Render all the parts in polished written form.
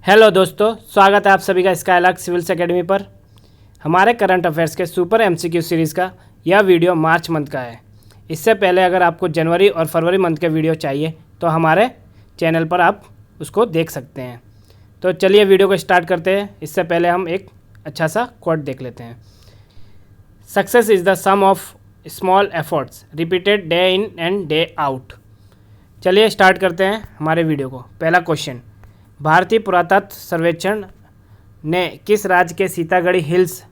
Hello दोस्तों, स्वागत है आप सभी का स्काईलार्क सिविल्स एकेडमी पर। हमारे करंट अफेयर्स के सुपर एमसीक्यू सीरीज़ का यह वीडियो मार्च मंथ का है। इससे पहले अगर आपको जनवरी और फरवरी मंथ के वीडियो चाहिए तो हमारे चैनल पर आप उसको देख सकते हैं। तो चलिए वीडियो को स्टार्ट करते हैं। इससे पहले हम एक अच्छा सा कोट देख लेते हैं। Success is the sum of small efforts repeated day in and day out. चलिए स्टार्ट करते हैं हमारे वीडियो को। पहला क्वेश्चन, भारतीय पुरातत्व सर्वेक्षण ने किस राज्य के सीतागढ़ी हिल्स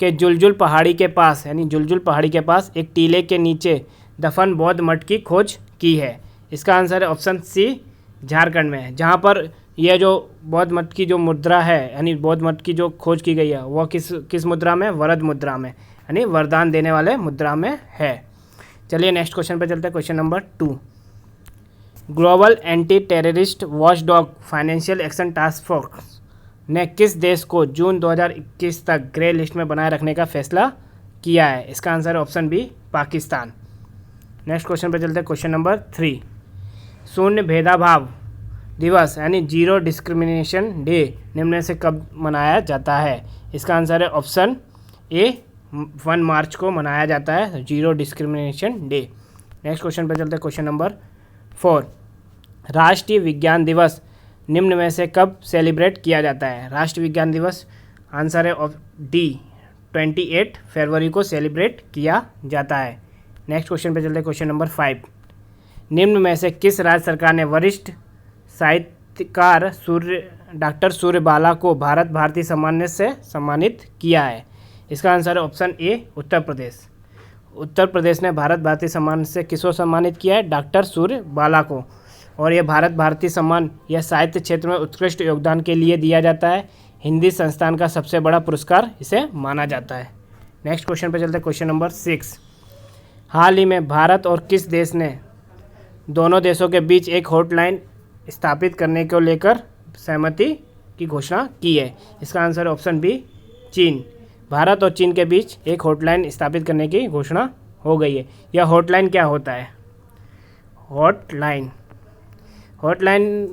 के जुलजुल पहाड़ी के पास यानी जुलजुल पहाड़ी के पास एक टीले के नीचे दफन बौद्ध मठ की खोज की है? इसका आंसर है ऑप्शन सी, झारखंड में है। जहाँ पर यह जो बौद्ध मठ की जो मुद्रा है यानी बौद्ध मठ की जो खोज की गई है वह किस मुद्रा में? वरद मुद्रा में, यानी वरदान देने वाले मुद्रा में है। चलिए नेक्स्ट क्वेश्चन पर चलते हैं। Question number 2, global anti terrorist watchdog financial action task force ने किस देश को जून 2021 तक ग्रे लिस्ट में बनाए रखने का फैसला किया है? इसका आंसर है option B, Pakistan. Next question पर चलते हैं। क्वेश्चन नंबर 3, शून्य भेदभाव दिवस यानी जीरो डिस्क्रिमिनेशन डे निम्न में से कब मनाया जाता है? इसका आंसर है ऑप्शन ए, 1 मार्च को मनाया जाता है zero discrimination day. Next question पर चलते हैं। क्वेश्चन नंबर 4, राष्ट्रीय विज्ञान दिवस निम्न में से कब सेलिब्रेट किया जाता है? राष्ट्रीय विज्ञान दिवस आंसर है डी, 28 फरवरी को सेलिब्रेट किया जाता है। नेक्स्ट क्वेश्चन पे चलते हैं। क्वेश्चन नंबर 5, निम्न में से किस राज्य सरकार ने वरिष्ठ साहित्यकार डॉक्टर सूर्यबाला को भारत भारती सम्मान से सम्मानित किया है? इसका आंसर है ऑप्शन ए, उत्तर प्रदेश। उत्तर प्रदेश ने भारत भारती सम्मान से किसको सम्मानित किया है? डॉक्टर सूर्यबाला को। और यह भारत भारती सम्मान यह साहित्य क्षेत्र में उत्कृष्ट योगदान के लिए दिया जाता है। हिंदी संस्थान का सबसे बड़ा पुरस्कार इसे माना जाता है। नेक्स्ट क्वेश्चन पर चलते हैं। क्वेश्चन नंबर 6, हाल ही में भारत और किस देश ने दोनों देशों के बीच एक हॉटलाइन स्थापित करने को लेकर सहमति की घोषणा की है? इसका आंसर है ऑप्शन बी, चीन। भारत और चीन के बीच एक हॉटलाइन स्थापित करने की घोषणा हो गई है। यह हॉटलाइन क्या होता है? हॉटलाइन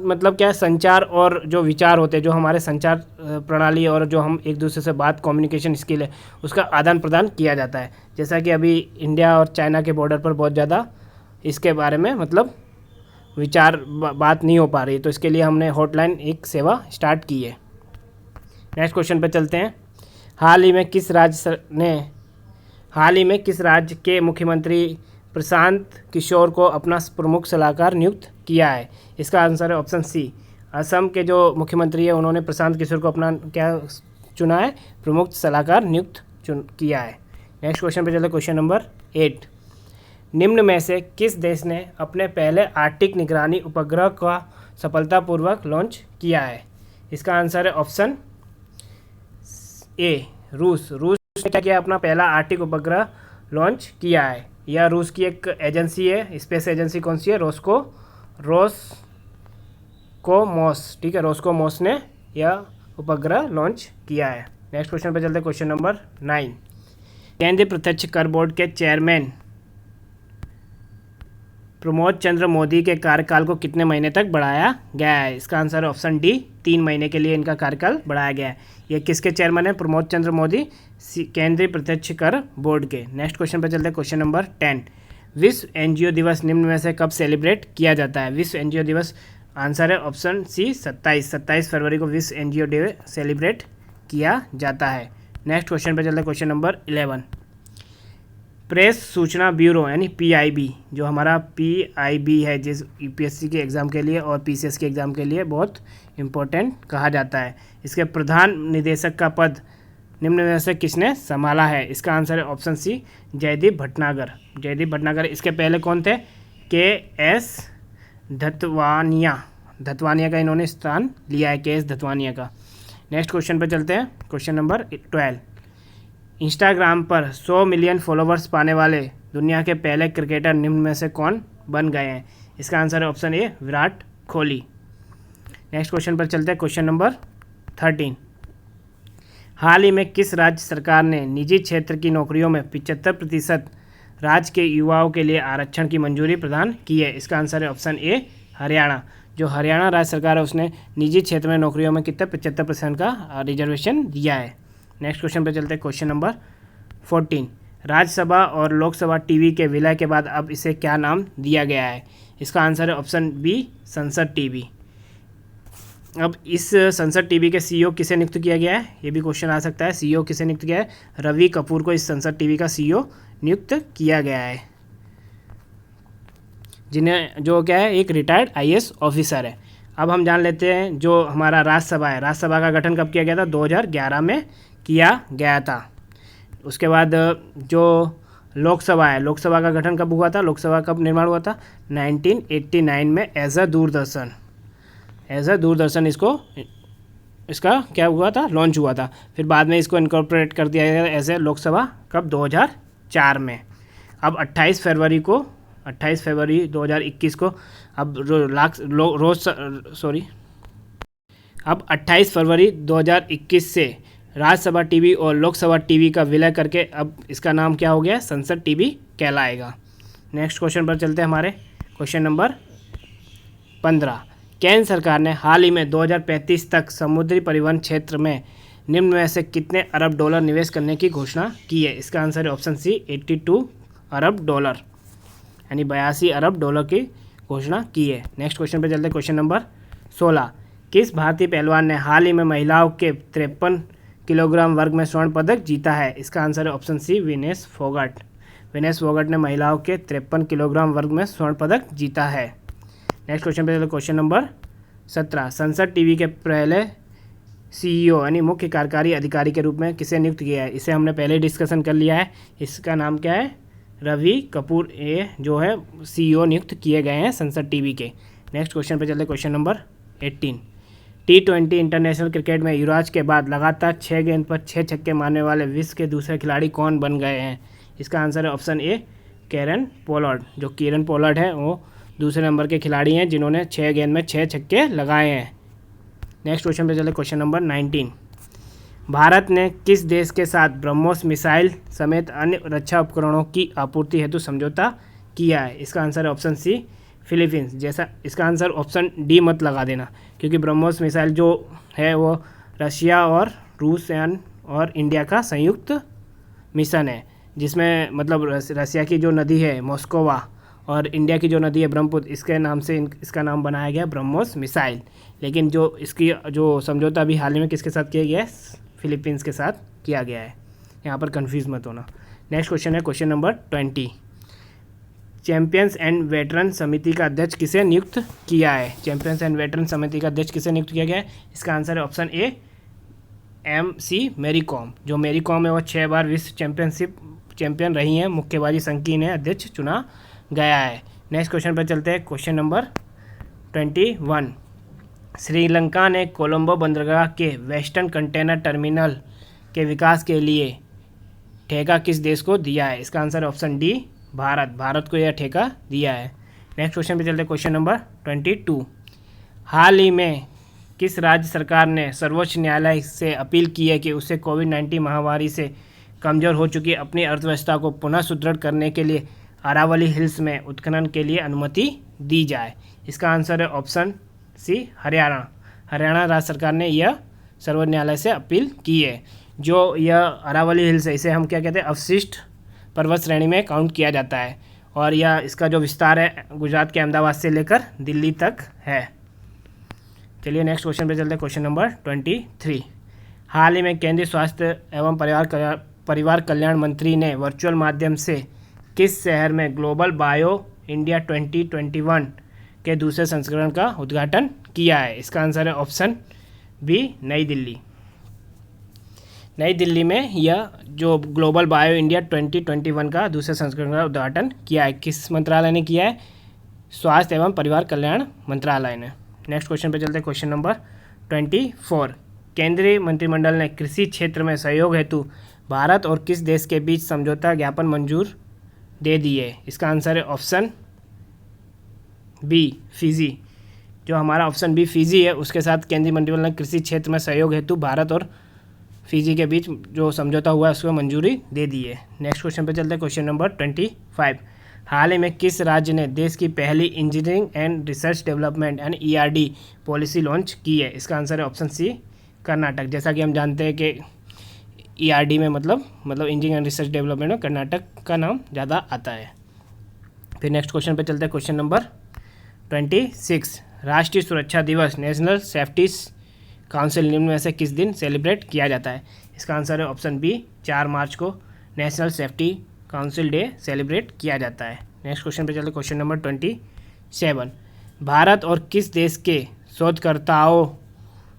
मतलब क्या है? संचार और जो विचार होते हैं, जो हमारे संचार प्रणाली और जो हम एक दूसरे से बात, कम्युनिकेशन स्किल है, उसका आदान प्रदान किया जाता है। जैसा कि अभी इंडिया और चाइना के बॉर्डर पर बहुत ज़्यादा इसके बारे में मतलब विचार बात नहीं हो पा रही, तो इसके लिए हमने हॉटलाइन एक सेवा स्टार्ट की है। नेक्स्ट क्वेश्चन पर चलते हैं। हाल ही में किस राज्य के मुख्यमंत्री प्रशांत किशोर को अपना प्रमुख सलाहकार नियुक्त किया है? इसका आंसर है ऑप्शन सी, असम के जो मुख्यमंत्री है उन्होंने प्रशांत किशोर को अपना क्या चुना है? प्रमुख सलाहकार नियुक्त किया है। नेक्स्ट क्वेश्चन पे चलते हैं। क्वेश्चन नंबर 8, निम्न में से किस देश ने अपने पहले आर्कटिक निगरानी उपग्रह का सफलतापूर्वक लॉन्च किया है? इसका आंसर है ऑप्शन ए, रूस। रूस ने क्या किया? अपना पहला आर्कटिक उपग्रह लॉन्च किया है। यह रूस की एक एजेंसी है, स्पेस एजेंसी। कौन सी है? रोस्कोमोस। ठीक है, रोस्कोमोस ने यह उपग्रह लॉन्च किया है। नेक्स्ट क्वेश्चन पर चलते हैं। क्वेश्चन नंबर 9, केंद्रीय प्रत्यक्ष कर बोर्ड के चेयरमैन प्रमोद चंद्र मोदी के कार्यकाल को कितने महीने तक बढ़ाया गया है? इसका आंसर है ऑप्शन डी, 3 महीने के लिए इनका कार्यकाल बढ़ाया गया है। ये किसके चेयरमैन है? प्रमोद चंद्र मोदी, केंद्रीय प्रत्यक्ष कर बोर्ड के। नेक्स्ट क्वेश्चन पर चलते हैं। क्वेश्चन नंबर 10, विश्व एनजीओ दिवस निम्न में से कब सेलिब्रेट किया जाता है? विश्व एनजीओ दिवस आंसर है ऑप्शन सी, 27 फरवरी को विश्व एनजीओ डे सेलिब्रेट किया जाता है। नेक्स्ट क्वेश्चन पर चलते हैं। क्वेश्चन नंबर 11, प्रेस सूचना ब्यूरो यानी पीआईबी, जो हमारा पीआईबी है जिस यूपीएससी के एग्ज़ाम के लिए और पीसीएस के एग्ज़ाम के लिए बहुत इम्पोर्टेंट कहा जाता है, इसके प्रधान निदेशक का पद निम्न में से किसने संभाला है? इसका आंसर है ऑप्शन सी, जयदीप भटनागर। जयदीप भटनागर। इसके पहले कौन थे? के.एस. धतवानिया का इन्होंने स्थान लिया है, के.एस. धतवानिया का। नेक्स्ट क्वेश्चन पर चलते हैं। क्वेश्चन नंबर 12, इंस्टाग्राम पर 100 मिलियन फॉलोवर्स पाने वाले दुनिया के पहले क्रिकेटर निम्न में से कौन बन गए हैं? इसका आंसर है ऑप्शन ए, विराट कोहली। नेक्स्ट क्वेश्चन पर चलते हैं। क्वेश्चन नंबर 13, हाल ही में किस राज्य सरकार ने निजी क्षेत्र की नौकरियों में 75% राज्य के युवाओं के लिए आरक्षण की मंजूरी प्रदान की है? इसका आंसर है ऑप्शन ए, हरियाणा। जो हरियाणा राज्य सरकार है उसने निजी क्षेत्र में नौकरियों में कितना 75% का रिजर्वेशन दिया है। नेक्स्ट क्वेश्चन पे चलते हैं, क्वेश्चन नंबर 14। राज्यसभा और लोकसभा टीवी के विलय के बाद अब इसे क्या नाम दिया गया है? इसका आंसर है ऑप्शन बी, संसद टीवी। अब इस संसद टीवी के सीईओ किसे नियुक्त किया गया है? ये भी क्वेश्चन आ सकता है। सीईओ किसे नियुक्त किया है? रवि कपूर को इस संसद टीवी का सीईओ नियुक्त किया गया है, जिन्हें जो क्या है एक रिटायर्ड आईएएस ऑफिसर है। अब हम जान लेते हैं जो हमारा राज्यसभा है, राज्यसभा का गठन कब किया गया था? 2011 में किया गया था। उसके बाद जो लोकसभा है, लोकसभा का गठन कब हुआ था? लोकसभा कब निर्माण हुआ था? 1989 में एज अ दूरदर्शन इसका क्या हुआ था? लॉन्च हुआ था। फिर बाद में इसको इनकॉर्पोरेट कर दिया गया एज ए लोकसभा कब? 2004 में। अब 28 फरवरी 2021 को अब 28 फरवरी 2021 से राज्यसभा टीवी और लोकसभा टीवी का विलय करके अब इसका नाम क्या हो गया? संसद टीवी कहलाएगा। नेक्स्ट क्वेश्चन पर चलते हैं, हमारे क्वेश्चन नंबर 15। केंद्र सरकार ने हाल ही में 2035 तक समुद्री परिवहन क्षेत्र में निम्न में से कितने अरब डॉलर निवेश करने की घोषणा की है? इसका आंसर है ऑप्शन सी, 82 अरब डॉलर, यानी 82 अरब डॉलर की घोषणा की है। नेक्स्ट क्वेश्चन पे चलते हैं, क्वेश्चन नंबर 16। किस भारतीय पहलवान ने हाल ही में महिलाओं के 53 किलोग्राम वर्ग में स्वर्ण पदक जीता है? इसका आंसर है ऑप्शन सी, विनेश फोगाट। विनेश फोगाट ने महिलाओं के 53 किलोग्राम वर्ग में स्वर्ण पदक जीता है। नेक्स्ट क्वेश्चन पे चलते, क्वेश्चन नंबर 17। संसद टीवी के पहले सीईओ यानी मुख्य कार्यकारी अधिकारी के रूप में किसे नियुक्त किया है? इसे हमने पहले डिस्कशन कर लिया है। इसका नाम क्या है? रवि कपूर ये जो है सीईओ नियुक्त किए गए हैं संसद टीवी के। नेक्स्ट क्वेश्चन पे चलते, question number 18। T20 international cricket में युवराज के बाद लगातार 6 गेंद पर 6 छक्के मारने वाले विश्व के दूसरे खिलाड़ी कौन बन गए हैं? इसका आंसर है ऑप्शन ए, केरन पोलार्ड। जो केरन पोलार्ड है वो दूसरे नंबर के खिलाड़ी हैं जिन्होंने 6 गेंद में 6 छक्के लगाए हैं। नेक्स्ट क्वेश्चन पे चले, क्वेश्चन नंबर 19। भारत ने किस देश के साथ ब्रह्मोस मिसाइल समेत अन्य रक्षा उपकरणों की आपूर्ति हेतु समझौता किया है? इसका आंसर है ऑप्शन सी, फिलीपींस। जैसा इसका आंसर ऑप्शन डी मत लगा देना, क्योंकि ब्रह्मोस मिसाइल जो है वो रशिया और रूस और इंडिया का संयुक्त मिशन है, जिसमें मतलब रशिया की जो नदी है मोस्कोवा और इंडिया की जो नदी है ब्रह्मपुत्र, इसके नाम से इसका नाम बनाया गया ब्रह्मोस मिसाइल। लेकिन जो इसकी जो समझौता अभी हाल ही में किसके साथ किया गया है? फिलीपींस के साथ किया गया है। यहाँ पर कंफ्यूज मत होना। नेक्स्ट क्वेश्चन है question number 20। Champions and veteran समिति का अध्यक्ष किसे नियुक्त किया है? चैंपियंस एंड वेटरन समिति का अध्यक्ष किसे नियुक्त किया गया है? इसका आंसर है option A, MC Mary Kom. जो मैरी कॉम है वो 6 बार विश्व चैंपियन रही हैं मुक्केबाजी संघ की, इन्हें अध्यक्ष चुना गया है। नेक्स्ट क्वेश्चन पर चलते हैं, क्वेश्चन नंबर 21। श्रीलंका ने कोलंबो बंदरगाह के वेस्टर्न कंटेनर टर्मिनल के विकास के लिए ठेका किस देश को दिया है? इसका आंसर है ऑप्शन डी, भारत को यह ठेका दिया है। नेक्स्ट क्वेश्चन पे चलते हैं, क्वेश्चन नंबर 22। हाल ही में किस राज्य सरकार ने सर्वोच्च न्यायालय से अपील की है कि उसे कोविड-19 महामारी से कमज़ोर हो चुकी अपनी अर्थव्यवस्था को पुनः सुदृढ़ करने के लिए अरावली हिल्स में उत्खनन के लिए अनुमति दी जाए? इसका आंसर है ऑप्शन सी, हरियाणा राज्य सरकार ने यह सर्वोच्च न्यायालय से अपील की है। जो यह अरावली हिल्स है इसे हम क्या कहते हैं? अवशिष्ट पर्वत श्रेणी में काउंट किया जाता है, और यह इसका जो विस्तार है गुजरात के अहमदाबाद से लेकर दिल्ली तक है। चलिए नेक्स्ट क्वेश्चन पे चलते हैं, क्वेश्चन नंबर 23। हाल ही में केंद्रीय स्वास्थ्य एवं परिवार कल्याण मंत्री ने वर्चुअल माध्यम से किस शहर में ग्लोबल बायो इंडिया 2021 के दूसरे संस्करण का उद्घाटन किया है? इसका आंसर है ऑप्शन बी, नई दिल्ली। नई दिल्ली में यह जो ग्लोबल बायो इंडिया 2021 का दूसरे संस्करण का उद्घाटन किया है। किस मंत्रालय ने किया है? स्वास्थ्य एवं परिवार कल्याण मंत्रालय ने। नेक्स्ट क्वेश्चन पे चलते हैं, क्वेश्चन नंबर 24। केंद्रीय मंत्रिमंडल ने कृषि क्षेत्र में सहयोग हेतु भारत और किस देश के बीच समझौता ज्ञापन मंजूर दे दिए? इसका आंसर है ऑप्शन बी, फिजी। जो हमारा ऑप्शन बी फिजी है उसके साथ केंद्रीय मंत्रिमंडल ने कृषि क्षेत्र में सहयोग हेतु भारत और फिजी के बीच जो समझौता हुआ है उसको मंजूरी दे दी है। नेक्स्ट क्वेश्चन पे चलते हैं, क्वेश्चन नंबर 25। हाल ही में किस राज्य ने देश की पहली इंजीनियरिंग एंड रिसर्च डेवलपमेंट यानी ईआरडी पॉलिसी लॉन्च की है? इसका आंसर है ऑप्शन सी, कर्नाटक। जैसा कि हम जानते हैं कि ईआरडी में मतलब इंजीनियरिंग एंड रिसर्च डेवलपमेंट में कर्नाटक का नाम ज़्यादा आता है। फिर नेक्स्ट क्वेश्चन पे चलते हैं, क्वेश्चन नंबर 26। राष्ट्रीय सुरक्षा दिवस नेशनल सेफ्टी काउंसिल निम्न में से किस दिन सेलिब्रेट किया जाता है? इसका आंसर है ऑप्शन बी, 4 मार्च को national safety council day celebrate किया जाता है। नेक्स्ट क्वेश्चन पे चलते, क्वेश्चन नंबर 27। भारत और किस देश के शोधकर्ताओं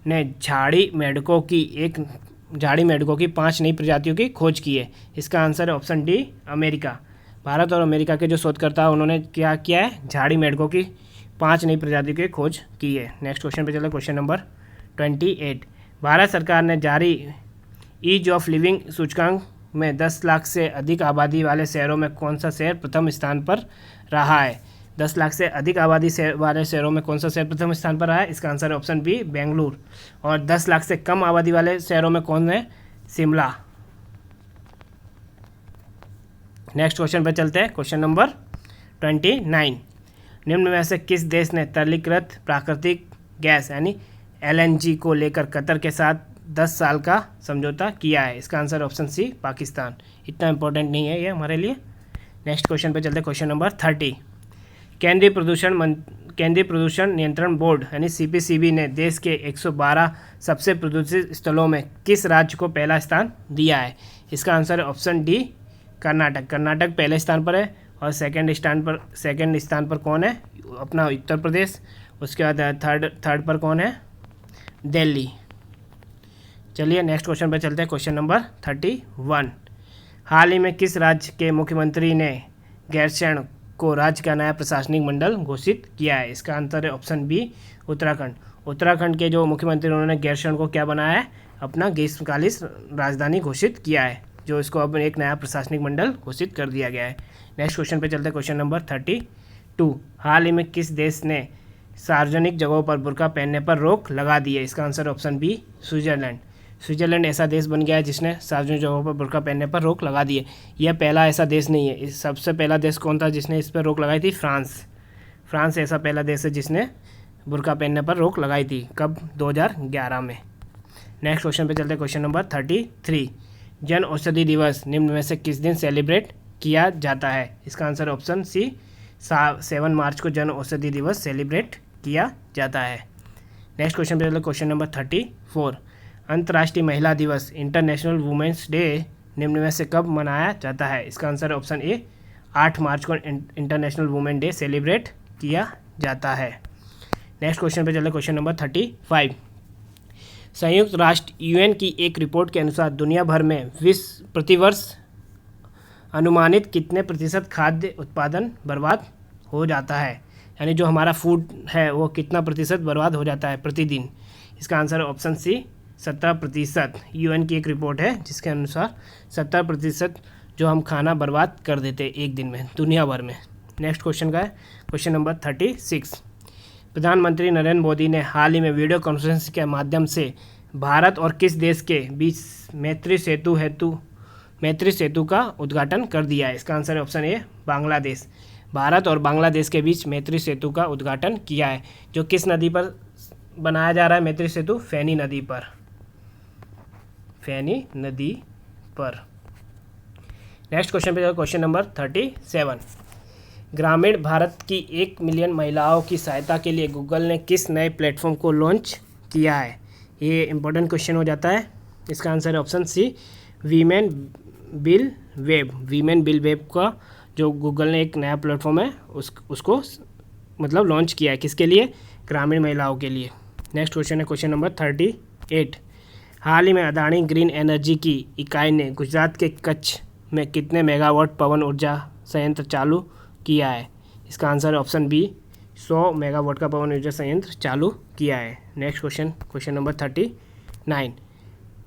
ने झाड़ी मेंढकों की 5 नई प्रजातियों की खोज की है? इसका आंसर है ऑप्शन डी, अमेरिका। भारत और अमेरिका के जो शोधकर्ता उन्होंने क्या किया है, झाड़ी मेंढकों की 5 नई प्रजातियों की खोज की है। नेक्स्ट क्वेश्चन पे चलते, क्वेश्चन नंबर 28। भारत सरकार ने जारी ईज ऑफ लिविंग सूचकांक में 10 लाख से अधिक आबादी वाले शहरों में कौन सा शहर प्रथम स्थान पर रहा है? 10 लाख से अधिक आबादी वाले शहरों में कौन सा शहर प्रथम स्थान पर रहा है? इसका आंसर है ऑप्शन बी, बेंगलुरु। और 10 लाख से कम आबादी वाले शहरों में कौन है? शिमला। नेक्स्ट क्वेश्चन पर चलते हैं, क्वेश्चन नंबर 29। निम्न में से किस देश ने तरलीकृत प्राकृतिक गैस यानी एलएनजी को लेकर कतर के साथ 10 साल का समझौता किया है? इसका आंसर ऑप्शन सी, पाकिस्तान। इतना इंपॉर्टेंट नहीं है ये हमारे लिए। नेक्स्ट क्वेश्चन पे चलते हैं, क्वेश्चन नंबर 30। केंद्रीय प्रदूषण नियंत्रण बोर्ड यानी सीपीसीबी ने देश के 112 सबसे प्रदूषित स्थलों में किस राज्य को पहला स्थान दिया है? इसका आंसर है ऑप्शन डी, कर्नाटक। कर्नाटक पहले स्थान पर है। और सेकंड स्थान पर कौन है? अपना उत्तर प्रदेश। उसके बाद थर्ड पर कौन है? दिल्ली। चलिए नेक्स्ट क्वेश्चन पर चलते हैं, क्वेश्चन नंबर 31। हाल ही में किस राज्य के मुख्यमंत्री ने गैरसैंण को राज्य का नया प्रशासनिक मंडल घोषित किया है? इसका आंसर है ऑप्शन बी, उत्तराखंड। उत्तराखंड के जो मुख्यमंत्री उन्होंने गैरसैंण को क्या बनाया है? अपना ग्रीष्मकालीन राजधानी घोषित किया है, जो इसको अब एक नया प्रशासनिक मंडल घोषित कर दिया गया है। नेक्स्ट क्वेश्चन पे चलते हैं, क्वेश्चन नंबर 32। हाल ही में किस देश ने सार्वजनिक जगहों पर बुर्का पहनने पर रोक लगा दी है? इसका answer option B, Switzerland. Switzerland ऐसा देश बन गया है जिसने सार्वजनिक जगहों पर बुर्का पहनने पर रोक लगा दी है। यह पहला ऐसा देश नहीं है। इस सबसे पहला देश कौन था जिसने इस पर रोक लगाई थी? फ्रांस ऐसा पहला देश है जिसने बुर्का पहनने पर रोक लगाई थी। कब? 2011 में। नेक्स्ट क्वेश्चन पे चलते हैं, क्वेश्चन नंबर 33। जन औषधि दिवस निम्न में से किस दिन सेलिब्रेट किया जाता है? इसका आंसर ऑप्शन सी, 7 मार्च को जन औषधि दिवस सेलिब्रेट किया जाता है। नेक्स्ट क्वेश्चन पे चलते हैं, क्वेश्चन नंबर 34। अंतर्राष्ट्रीय महिला दिवस इंटरनेशनल वुमेंस डे निम्न में से कब मनाया जाता है? इसका आंसर ऑप्शन ए, 8 मार्च को इंटरनेशनल वुमेन डे सेलिब्रेट किया जाता है। नेक्स्ट क्वेश्चन पे चलते, क्वेश्चन नंबर 35। संयुक्त राष्ट्र यूएन की एक रिपोर्ट के अनुसार दुनिया भर में प्रतिवर्ष अनुमानित कितने प्रतिशत खाद्य उत्पादन बर्बाद हो जाता है? यानी जो हमारा फूड है वो कितना प्रतिशत बर्बाद हो जाता है प्रतिदिन? इसका आंसर है ऑप्शन सी, 17%। यूएन की एक रिपोर्ट है जिसके अनुसार 17% जो हम खाना बर्बाद कर देते हैं एक दिन में दुनिया भर में। नेक्स्ट क्वेश्चन का है क्वेश्चन नंबर 36। प्रधानमंत्री नरेंद्र मोदी ने हाल ही में वीडियो कॉन्फ्रेंस के माध्यम से भारत और किस देश के बीच मैत्री सेतु का उद्घाटन कर दिया है? इसका आंसर है ऑप्शन ए, बांग्लादेश। भारत और बांग्लादेश के बीच मैत्री सेतु का उद्घाटन किया है, जो किस नदी पर बनाया जा रहा है मैत्री सेतु? फेनी नदी पर। फेनी नदी पर। नेक्स्ट क्वेश्चन पे क्वेश्चन नंबर 37। ग्रामीण भारत की 1 मिलियन महिलाओं की सहायता के लिए गूगल ने किस नए प्लेटफॉर्म को लॉन्च किया है? ये इंपॉर्टेंट क्वेश्चन हो जाता है। इसका आंसर है option C, women will web. Women will web का जो गूगल ने एक नया प्लेटफॉर्म है उसको मतलब लॉन्च किया है। किसके लिए? ग्रामीण महिलाओं के लिए। नेक्स्ट क्वेश्चन है क्वेश्चन नंबर 38। हाल ही में अदानी ग्रीन एनर्जी की इकाई ने गुजरात के कच्छ में कितने मेगावाट पवन ऊर्जा संयंत्र चालू किया है? इसका आंसर है ऑप्शन बी, 100 मेगावाट का पवन ऊर्जा संयंत्र चालू किया है। Next question number 39।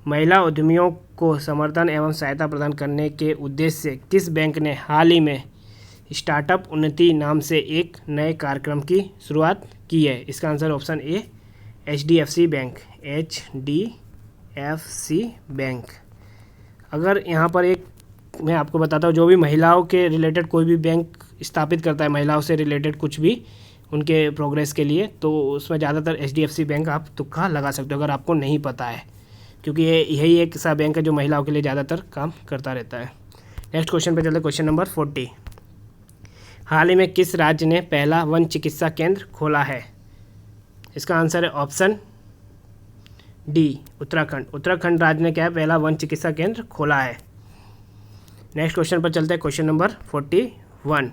महिला उद्यमियों को समर्थन एवं सहायता प्रदान करने के उद्देश्य से किस बैंक ने हाल ही में स्टार्टअप उन्नति नाम से एक नए कार्यक्रम की शुरुआत की है? इसका आंसर ऑप्शन ए, HDFC बैंक। HDFC bank. अगर यहाँ पर एक मैं आपको बताता हूँ, जो भी महिलाओं के रिलेटेड कोई भी बैंक स्थापित करता है महिलाओं से रिलेटेड कुछ भी उनके प्रोग्रेस के लिए, तो उसमें ज़्यादातर HDFC बैंक आप तुक्का लगा सकते हो अगर आपको नहीं पता है, क्योंकि यही एक ऐसा बैंक है जो महिलाओं के लिए ज़्यादातर काम करता रहता है। नेक्स्ट क्वेश्चन पे चलते हैं, क्वेश्चन नंबर 40। हाल ही में किस राज्य ने पहला वन चिकित्सा केंद्र खोला है? इसका आंसर है ऑप्शन डी, उत्तराखंड। उत्तराखंड राज्य ने क्या है, पहला वन चिकित्सा केंद्र खोला है। नेक्स्ट क्वेश्चन पर चलते हैं, क्वेश्चन नंबर 41।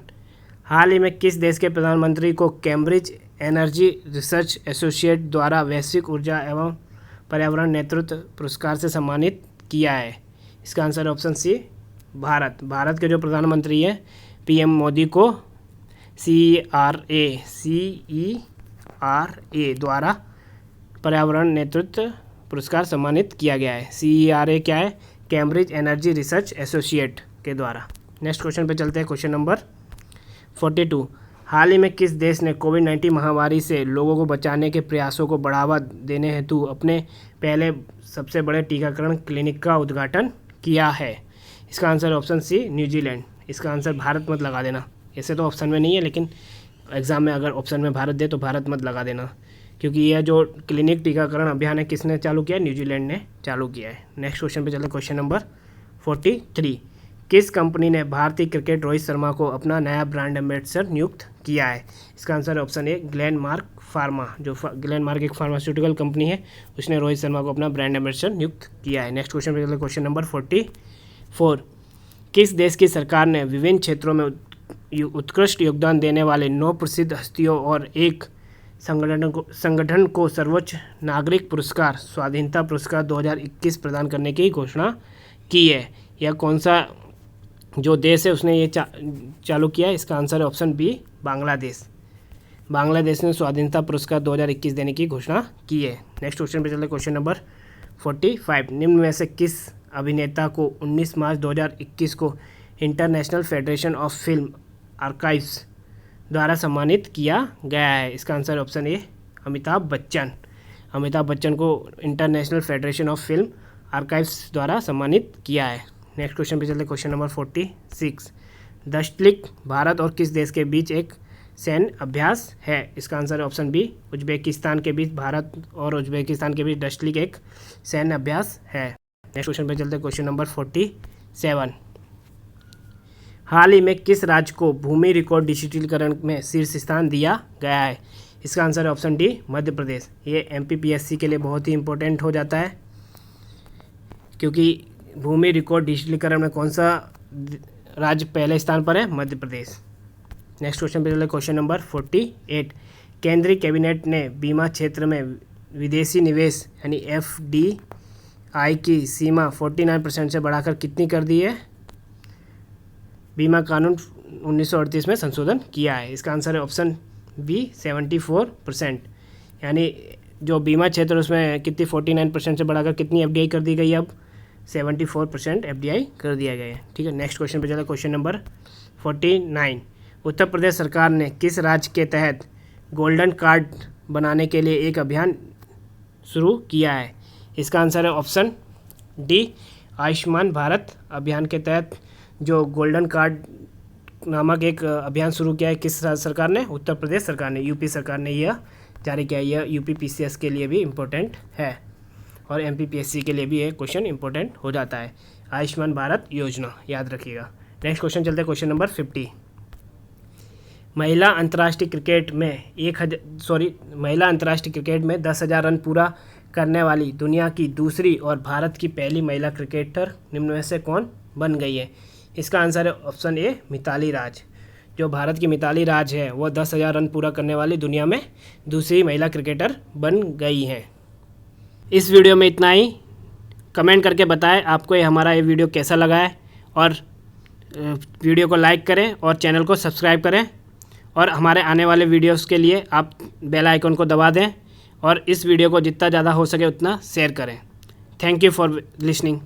हाल ही में किस देश के प्रधानमंत्री को कैम्ब्रिज एनर्जी रिसर्च एसोसिएट द्वारा वैश्विक ऊर्जा एवं पर्यावरण नेतृत्व पुरस्कार से सम्मानित किया है? इसका आंसर है ऑप्शन सी, भारत। भारत के जो प्रधानमंत्री हैं PM मोदी को CERA द्वारा पर्यावरण नेतृत्व पुरस्कार सम्मानित किया गया है। CERA क्या है? कैम्ब्रिज एनर्जी रिसर्च एसोसिएट के द्वारा। नेक्स्ट क्वेश्चन पे चलते हैं, क्वेश्चन नंबर 42। हाल ही में किस देश ने कोविड-19 महामारी से लोगों को बचाने के प्रयासों को बढ़ावा देने हेतु अपने पहले सबसे बड़े टीकाकरण क्लिनिक का उद्घाटन किया है? इसका आंसर ऑप्शन सी, न्यूजीलैंड। इसका आंसर भारत मत लगा देना, ऐसे तो ऑप्शन में नहीं है, लेकिन एग्ज़ाम में अगर ऑप्शन में भारत दे तो भारत मत लगा देना, क्योंकि यह जो क्लिनिक टीकाकरण अभियान है किसने चालू किया है? न्यूजीलैंड ने चालू किया है। नेक्स्ट क्वेश्चन पे चलते, क्वेश्चन नंबर 43। किस कंपनी ने भारतीय क्रिकेट रोहित शर्मा को अपना नया ब्रांड एम्बेसडर नियुक्त किया है? इसका आंसर ऑप्शन ए, ग्लेनमार्क फार्मा। जो ग्लेनमार्क एक फार्मास्यूटिकल कंपनी है, उसने रोहित शर्मा को अपना ब्रांड एम्बेसडर नियुक्त किया है। नेक्स्ट क्वेश्चन पे चलते, क्वेश्चन नंबर 44। किस देश की सरकार ने विभिन्न क्षेत्रों में उत्कृष्ट योगदान देने वाले 9 प्रसिद्ध हस्तियों और एक संगठन को सर्वोच्च नागरिक पुरस्कार स्वाधीनता पुरस्कार 2021 प्रदान करने की घोषणा की है? यह कौन सा जो देश है उसने ये चालू किया है? इसका आंसर है ऑप्शन बी, बांग्लादेश। बांग्लादेश ने स्वाधीनता पुरस्कार 2021 देने की घोषणा की है। नेक्स्ट क्वेश्चन पे चलते, क्वेश्चन नंबर 45। निम्न में से किस अभिनेता को 19 मार्च 2021 को international federation of film archives द्वारा सम्मानित किया गया है? इसका answer option A, Amitabh Bachchan. Amitabh Bachchan को international federation of film archives द्वारा सम्मानित किया है। नेक्स्ट क्वेश्चन पे चलते, क्वेश्चन नंबर 46। दशलिक भारत और किस देश के बीच एक सैन्य अभ्यास है? इसका आंसर है ऑप्शन बी, उज्बेकिस्तान के बीच। भारत और उज्बेकिस्तान के बीच दशलिक एक सैन्य अभ्यास है। नेक्स्ट क्वेश्चन पे चलते, क्वेश्चन नंबर 47। हाल ही में किस राज्य को भूमि रिकॉर्ड डिजिटलीकरण में शीर्ष स्थान दिया गया है? इसका आंसर है ऑप्शन डी, मध्य प्रदेश। ये MPPSC के लिए बहुत ही इंपॉर्टेंट हो जाता है, क्योंकि भूमि रिकॉर्ड डिजिटलीकरण में कौन सा राज्य पहले स्थान पर है? मध्य प्रदेश। नेक्स्ट क्वेश्चन पे चले, क्वेश्चन नंबर 48। केंद्रीय कैबिनेट ने बीमा क्षेत्र में विदेशी निवेश यानी FDI की सीमा 49% से बढ़ाकर कितनी कर दी है? बीमा कानून 1938 में संशोधन किया है। इसका आंसर है ऑप्शन बी, 74%। यानी जो बीमा क्षेत्र उसमें कितनी 49% से बढ़ाकर कितनी FDI कर दी गई? अब 74% FDI कर दिया गया है। ठीक है, नेक्स्ट क्वेश्चन पे चला, क्वेश्चन नंबर 49। उत्तर प्रदेश सरकार ने किस राज्य के तहत गोल्डन कार्ड बनाने के लिए एक अभियान शुरू किया है? इसका आंसर है ऑप्शन डी, आयुष्मान भारत अभियान के तहत जो गोल्डन कार्ड नामक एक अभियान शुरू किया है किस सरकार ने? उत्तर प्रदेश सरकार ने, UP सरकार ने यह जारी किया है। यह UPPCS के लिए भी इम्पोर्टेंट है और MPPSC के लिए भी ये क्वेश्चन इंपॉर्टेंट हो जाता है। आयुष्मान भारत योजना याद रखिएगा। नेक्स्ट क्वेश्चन चलते हैं, क्वेश्चन नंबर 50। महिला अंतर्राष्ट्रीय क्रिकेट में 10,000 रन पूरा करने वाली दुनिया की दूसरी और भारत की पहली महिला क्रिकेटर निम्न में से कौन बन गई है? इसका आंसर है ऑप्शन ए, मिताली राज। जो भारत की मिताली राज है वो 10,000 रन पूरा करने वाली दुनिया में दूसरी महिला क्रिकेटर बन गई हैं। इस वीडियो में इतना ही। कमेंट करके बताएं आपको हमारा ये वीडियो कैसा लगा है, और वीडियो को लाइक करें और चैनल को सब्सक्राइब करें, और हमारे आने वाले वीडियोस के लिए आप बेल आइकन को दबा दें और इस वीडियो को जितना ज़्यादा हो सके उतना शेयर करें। Thank you for listening.